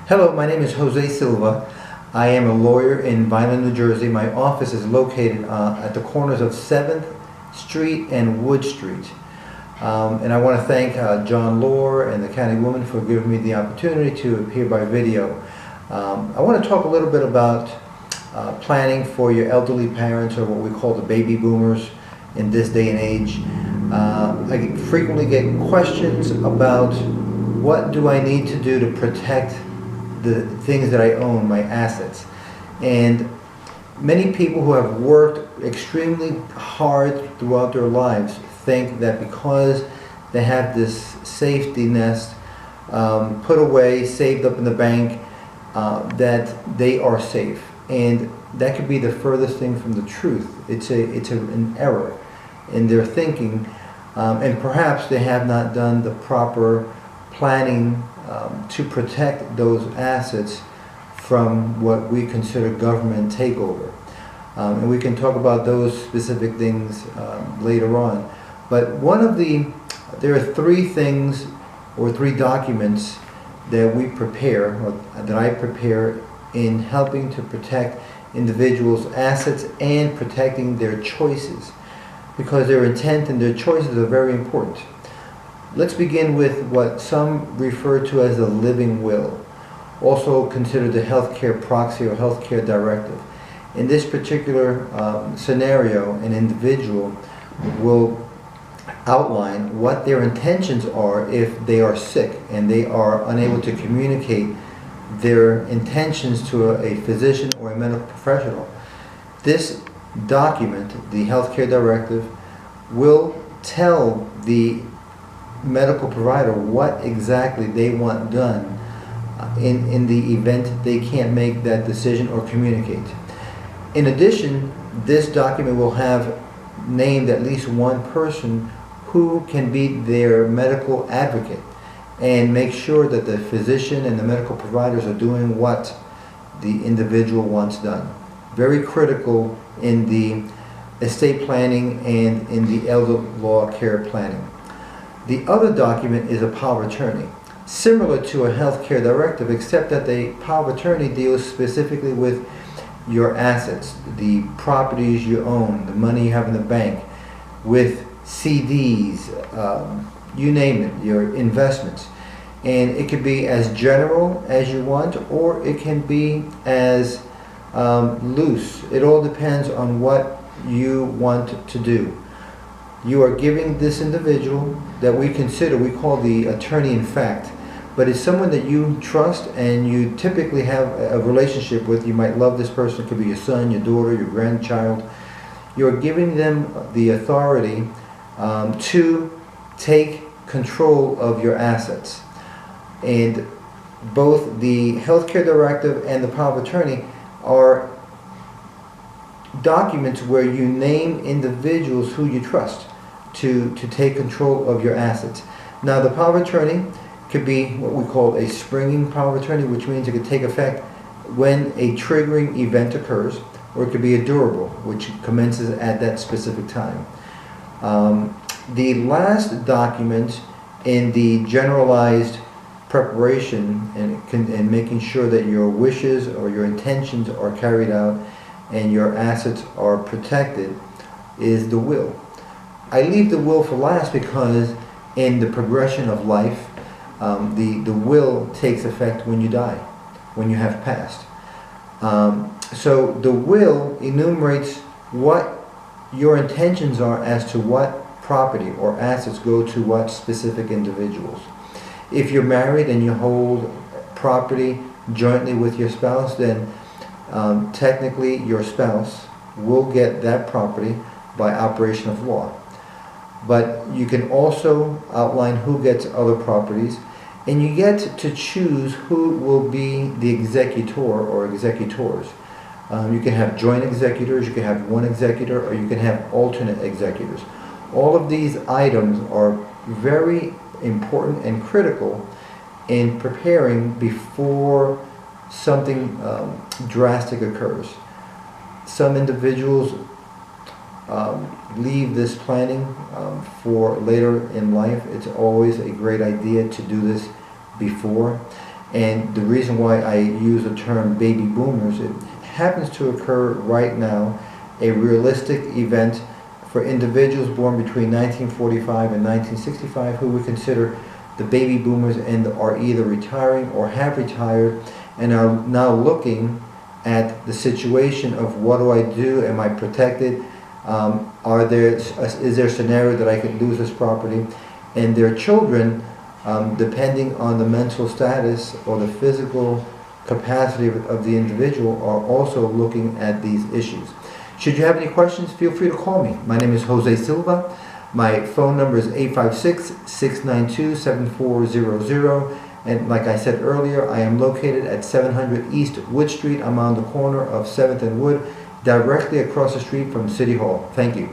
Hello, my name is José Silva. I am a lawyer in Vineland, New Jersey. My office is located at the corners of 7th Street and Wood Street. And I want to thank John Lohr and the county woman for giving me the opportunity to appear by video. I want to talk a little bit about planning for your elderly parents, or what we call the baby boomers in this day and age. I frequently get questions about what do I need to do to protect the things that I own, my assets. And many people who have worked extremely hard throughout their lives think that because they have this safety nest put away, saved up in the bank, that they are safe. And that could be the furthest thing from the truth. It's an error in their thinking, and perhaps they have not done the proper planning to protect those assets from what we consider government takeover. And we can talk about those specific things later on. But there are three things or three documents that we prepare, or that I prepare, in helping to protect individuals' assets and protecting their choices, because their intent and their choices are very important. Let's begin with what some refer to as the living will, also considered the healthcare proxy or healthcare directive. In this particular scenario, an individual will outline what their intentions are if they are sick and they are unable to communicate their intentions to a physician or a medical professional. This document, the healthcare directive, will tell the medical provider what exactly they want done in the event they can't make that decision or communicate. In addition, this document will have named at least one person who can be their medical advocate and make sure that the physician and the medical providers are doing what the individual wants done. Very critical in the estate planning and in the elder law care planning. The other document is a power of attorney, similar to a healthcare directive, except that the power of attorney deals specifically with your assets, the properties you own, the money you have in the bank, with CDs, you name it, your investments. And it could be as general as you want, or it can be as loose. It all depends on what you want to do. You are giving this individual that we call the attorney-in-fact, but it's someone that you trust and you typically have a relationship with. You might love this person. It could be your son, your daughter, your grandchild. You're giving them the authority to take control of your assets. And both the healthcare directive and the power of attorney are documents where you name individuals who you trust to take control of your assets. Now, the power of attorney could be what we call a springing power of attorney, which means it could take effect when a triggering event occurs, or it could be a durable, which commences at that specific time. The last document in the generalized preparation and making sure that your wishes or your intentions are carried out and your assets are protected is the will. I leave the will for last because in the progression of life, the will takes effect when you die, when you have passed. So the will enumerates what your intentions are as to what property or assets go to what specific individuals. If you're married and you hold property jointly with your spouse, then technically your spouse will get that property by operation of law. But you can also outline who gets other properties, and you get to choose who will be the executor or executors. You can have joint executors, you can have one executor, or you can have alternate executors. All of these items are very important and critical in preparing before something drastic occurs. Some individuals leave this planning for later in life. It's always a great idea to do this before. And the reason why I use the term baby boomers, it happens to occur right now, a realistic event for individuals born between 1945 and 1965 who we consider the baby boomers and are either retiring or have retired and are now looking at the situation of what do I do, am I protected, is there a scenario that I could lose this property, and their children, depending on the mental status or the physical capacity of the individual, are also looking at these issues. Should you have any questions, feel free to call me. My name is Jose Silva. My phone number is 856-692-7400. And like I said earlier, I am located at 700 East Wood Street. I'm on the corner of 7th and Wood, directly across the street from City Hall. Thank you.